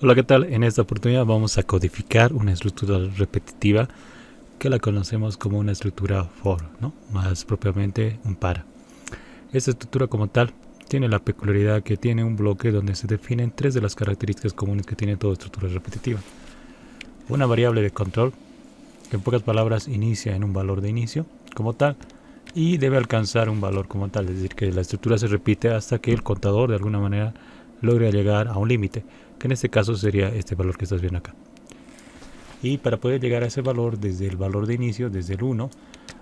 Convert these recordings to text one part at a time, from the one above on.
Hola, ¿qué tal? En esta oportunidad vamos a codificar una estructura repetitiva que la conocemos como una estructura for, ¿no? Más propiamente un para. Esta estructura como tal tiene la peculiaridad que tiene un bloque donde se definen tres de las características comunes que tiene toda estructura repetitiva. Una variable de control, que en pocas palabras inicia en un valor de inicio como tal y debe alcanzar un valor como tal, es decir, que la estructura se repite hasta que el contador de alguna manera logre llegar a un límite, que en este caso sería este valor que estás viendo acá. Y para poder llegar a ese valor desde el valor de inicio, desde el 1,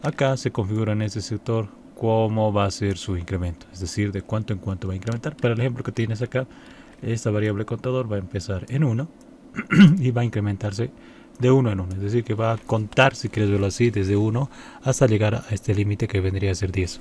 acá se configura en este sector cómo va a ser su incremento, es decir, de cuánto en cuánto va a incrementar. Para el ejemplo que tienes acá, esta variable contador va a empezar en 1 y va a incrementarse de 1 en 1, es decir, que va a contar, si quieres verlo así, desde 1 hasta llegar a este límite que vendría a ser 10.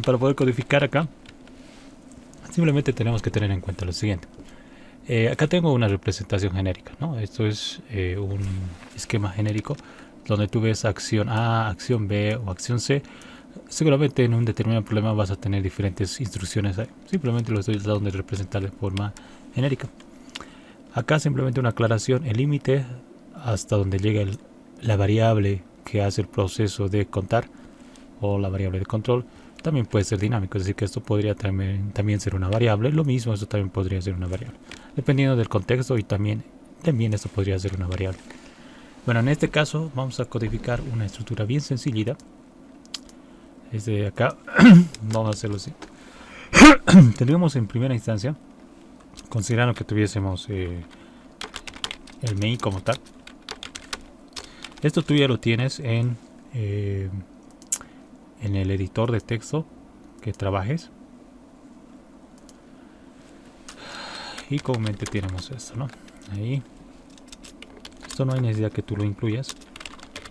Para poder codificar acá, simplemente tenemos que tener en cuenta lo siguiente. Acá tengo una representación genérica, ¿no? Esto es un esquema genérico donde tú ves acción A, acción B o acción C. Seguramente en un determinado problema vas a tener diferentes instrucciones. Simplemente lo estoy tratando de representar de forma genérica. Acá simplemente una aclaración, el límite hasta donde llega la variable que hace el proceso de contar o la variable de control también puede ser dinámico, es decir, que esto podría también ser una variable. Lo mismo, esto también podría ser una variable, dependiendo del contexto, y también esto podría ser una variable. Bueno, en este caso vamos a codificar una estructura bien sencillita. Desde acá vamos a hacerlo así. Tendríamos en primera instancia, considerando que tuviésemos el main como tal. Esto tú ya lo tienes en el editor de texto que trabajes. Y comúnmente tenemos esto, ¿no? Ahí. Esto no hay necesidad que tú lo incluyas.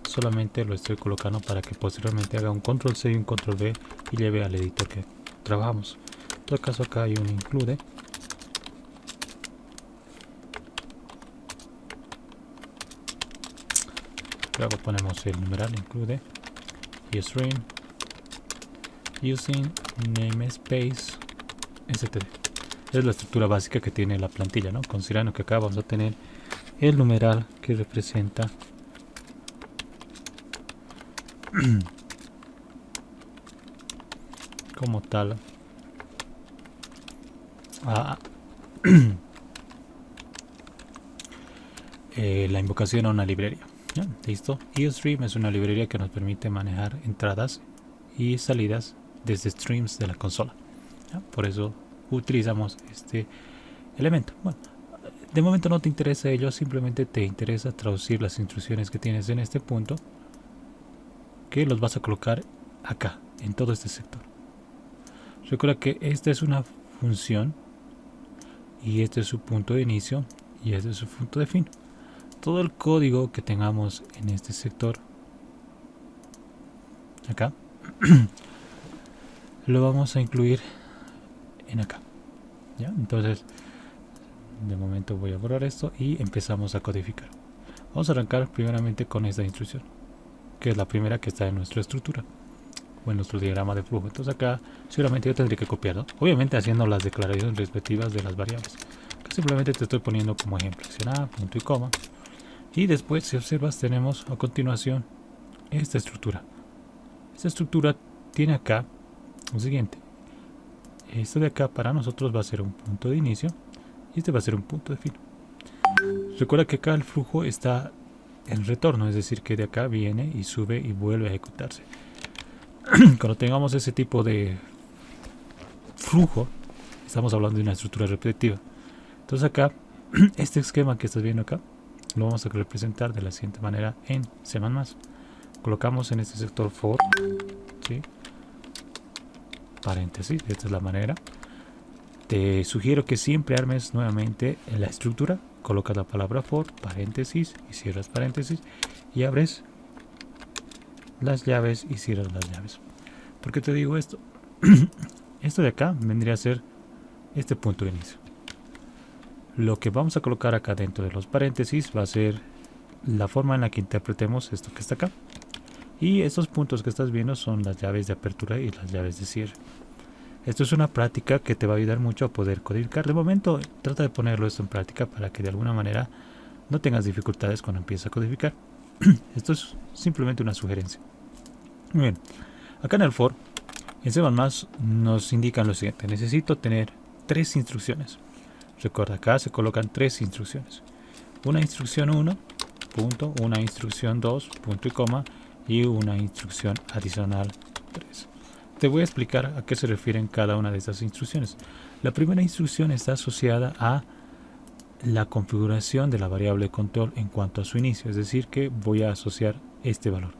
Solamente lo estoy colocando para que posteriormente haga un control C y un control V y lleve al editor que trabajamos. En todo caso acá hay un include. Luego ponemos el numeral include y string using namespace std. Es la estructura básica que tiene la plantilla, ¿no? Considerando que acá vamos a tener el numeral que representa como tal la invocación a una librería. ¿Ya? Listo. EOStream es una librería que nos permite manejar entradas y salidas desde streams de la consola. ¿Ya? Por eso utilizamos este elemento. Bueno, de momento no te interesa ello, simplemente te interesa traducir las instrucciones que tienes en este punto, que los vas a colocar acá, en todo este sector. Recuerda que esta es una función y este es su punto de inicio y este es su punto de fin. Todo el código que tengamos en este sector acá lo vamos a incluir en acá. ¿Ya? Entonces, de momento voy a borrar esto y empezamos a codificar. Vamos a arrancar primeramente con esta instrucción, que es la primera que está en nuestra estructura o en nuestro diagrama de flujo. Entonces acá seguramente yo tendría que copiarlo, obviamente haciendo las declaraciones respectivas de las variables. Acá simplemente te estoy poniendo como ejemplo acción A, punto y coma, y después, si observas, tenemos a continuación esta estructura. Esta estructura tiene acá lo siguiente. Esto de acá para nosotros va a ser un punto de inicio y este va a ser un punto de fin. Recuerda que acá el flujo está en retorno, es decir, que de acá viene y sube y vuelve a ejecutarse. Cuando tengamos ese tipo de flujo, estamos hablando de una estructura repetitiva. Entonces acá, este esquema que estás viendo acá, lo vamos a representar de la siguiente manera en C++. Colocamos en este sector for, ¿sí? Paréntesis, esta es la manera. Te sugiero que siempre armes nuevamente en la estructura, colocas la palabra for, paréntesis y cierras paréntesis y abres las llaves y cierras las llaves. ¿Por qué te digo esto? Esto de acá vendría a ser este punto de inicio. Lo que vamos a colocar acá dentro de los paréntesis va a ser la forma en la que interpretemos esto que está acá. Y estos puntos que estás viendo son las llaves de apertura y las llaves de cierre. Esto es una práctica que te va a ayudar mucho a poder codificar. De momento, trata de ponerlo esto en práctica para que de alguna manera no tengas dificultades cuando empieces a codificar. Esto es simplemente una sugerencia. Muy bien. Acá en el for, en C++ nos indican lo siguiente. Necesito tener 3 instrucciones. Recuerda, acá se colocan 3 instrucciones. Una instrucción 1, punto, una instrucción 2, punto y coma, y una instrucción adicional 3. Te voy a explicar a qué se refieren cada una de estas instrucciones. La primera instrucción está asociada a la configuración de la variable de control en cuanto a su inicio, es decir, que voy a asociar este valor.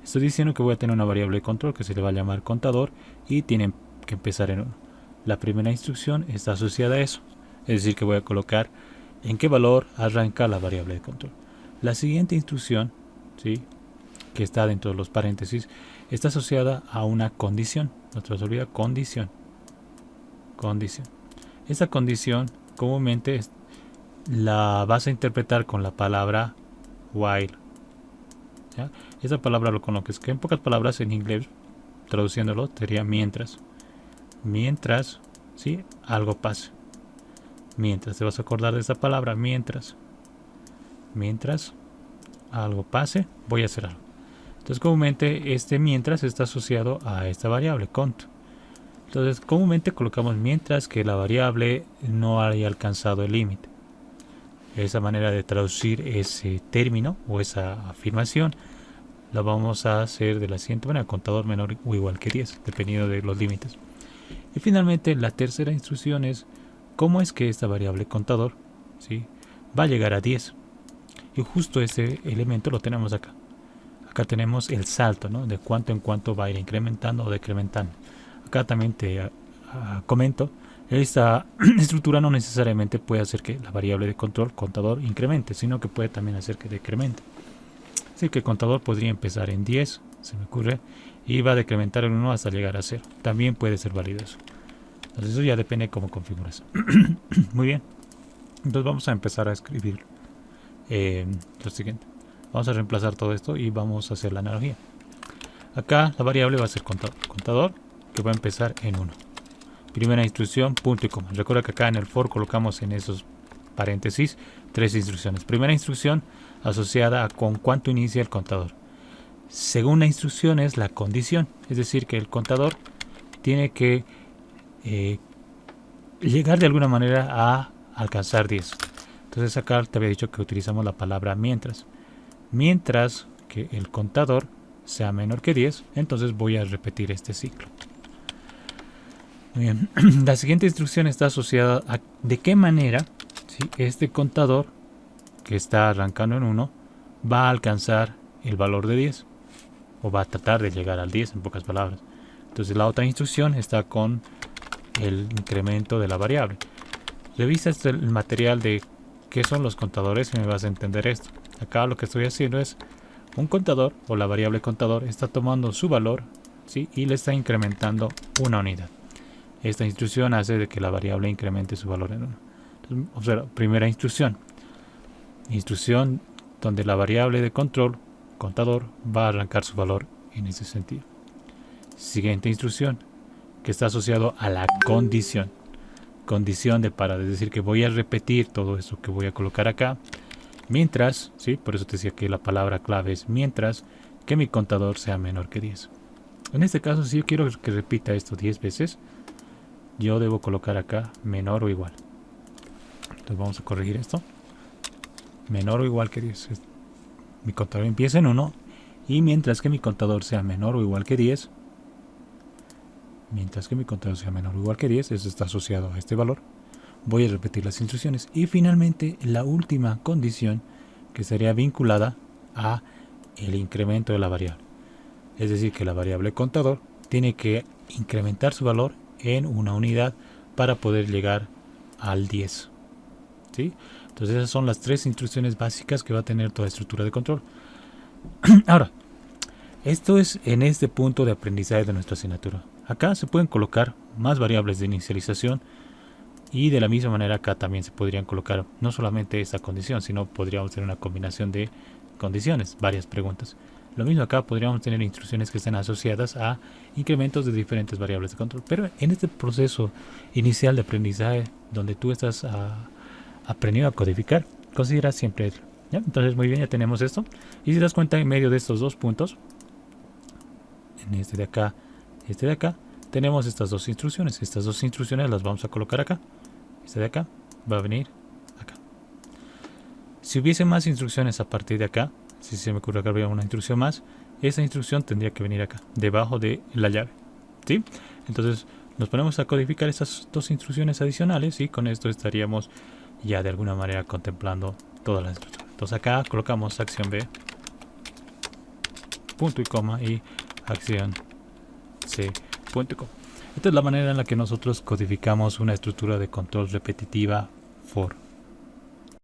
Estoy diciendo que voy a tener una variable de control que se le va a llamar contador y tiene que empezar en 1. La primera instrucción está asociada a eso, es decir, que voy a colocar en qué valor arranca la variable de control. La siguiente instrucción, ¿sí?, que está dentro de los paréntesis, está asociada a una condición. No te vas a olvidar, condición. Esa condición comúnmente la vas a interpretar con la palabra while. ¿Ya? Esa palabra lo conoces, que en pocas palabras en inglés, traduciéndolo, sería mientras. Mientras, ¿sí?, algo pase. Mientras, te vas a acordar de esa palabra, mientras. Mientras algo pase, voy a hacer algo. Entonces comúnmente este mientras está asociado a esta variable cont. Entonces comúnmente colocamos mientras que la variable no haya alcanzado el límite. Esa manera de traducir ese término o esa afirmación la vamos a hacer de la siguiente manera: contador menor o igual que 10, dependiendo de los límites. Y finalmente la tercera instrucción es cómo es que esta variable contador, ¿sí?, va a llegar a 10. Y justo ese elemento lo tenemos acá. Acá tenemos el salto, ¿no?, de cuánto en cuánto va a ir incrementando o decrementando. Acá también te comento, esta estructura no necesariamente puede hacer que la variable de control contador incremente, sino que puede también hacer que decremente. Así que el contador podría empezar en 10, se me ocurre, y va a decrementar en 1 hasta llegar a 0. También puede ser válido eso. Entonces eso ya depende de cómo configuras. Muy bien. Entonces vamos a empezar a escribir lo siguiente. Vamos a reemplazar todo esto y vamos a hacer la analogía. Acá la variable va a ser contador, que va a empezar en 1. Primera instrucción, punto y coma. Recuerda que acá en el for colocamos en esos paréntesis 3 instrucciones. Primera instrucción asociada a con cuánto inicia el contador. Segunda instrucción es la condición, es decir, que el contador tiene que llegar de alguna manera a alcanzar 10. Entonces acá te había dicho que utilizamos la palabra mientras. Mientras que el contador sea menor que 10, entonces voy a repetir este ciclo. Muy bien. La siguiente instrucción está asociada a de qué manera, ¿sí?, este contador que está arrancando en 1 va a alcanzar el valor de 10, o va a tratar de llegar al 10, en pocas palabras. Entonces la otra instrucción está con el incremento de la variable. Revisa el material de qué son los contadores y me vas a entender esto. Acá lo que estoy haciendo es un contador, o la variable contador está tomando su valor, ¿sí?, y le está incrementando una unidad. Esta instrucción hace de que la variable incremente su valor en 1. Entonces, observa, primera instrucción donde la variable de control, contador, va a arrancar su valor en ese sentido. Siguiente instrucción, que está asociado a la condición de para, es decir, que voy a repetir todo eso que voy a colocar acá, mientras, ¿sí?, por eso te decía que la palabra clave es mientras que mi contador sea menor que 10. En este caso, si yo quiero que repita esto 10 veces, yo debo colocar acá menor o igual. Entonces vamos a corregir esto. Menor o igual que 10. Mi contador empieza en 1, y mientras que mi contador sea menor o igual que 10, eso está asociado a este valor. Voy a repetir las instrucciones. Y finalmente la última condición, que sería vinculada a el incremento de la variable. Es decir, que la variable contador tiene que incrementar su valor en una unidad para poder llegar al 10. ¿Sí? Entonces esas son las 3 instrucciones básicas que va a tener toda estructura de control. Ahora, esto es en este punto de aprendizaje de nuestra asignatura. Acá se pueden colocar más variables de inicialización, y de la misma manera acá también se podrían colocar no solamente esta condición, sino podríamos tener una combinación de condiciones, varias preguntas. Lo mismo acá, podríamos tener instrucciones que estén asociadas a incrementos de diferentes variables de control. Pero en este proceso inicial de aprendizaje, donde tú estás aprendiendo a codificar, considera siempre eso. ¿Ya? Entonces, muy bien, ya tenemos esto. Y si te das cuenta, en medio de estos dos puntos, en este de acá y este de acá, tenemos estas dos instrucciones. Estas dos instrucciones las vamos a colocar acá. Este de acá va a venir acá. Si hubiese más instrucciones a partir de acá, si se me ocurre que habría una instrucción más, esa instrucción tendría que venir acá, debajo de la llave. ¿Sí? Entonces nos ponemos a codificar estas dos instrucciones adicionales y con esto estaríamos ya de alguna manera contemplando toda la estructura. Entonces acá colocamos acción B, punto y coma, y acción C, punto y coma. Esta es la manera en la que nosotros codificamos una estructura de control repetitiva for.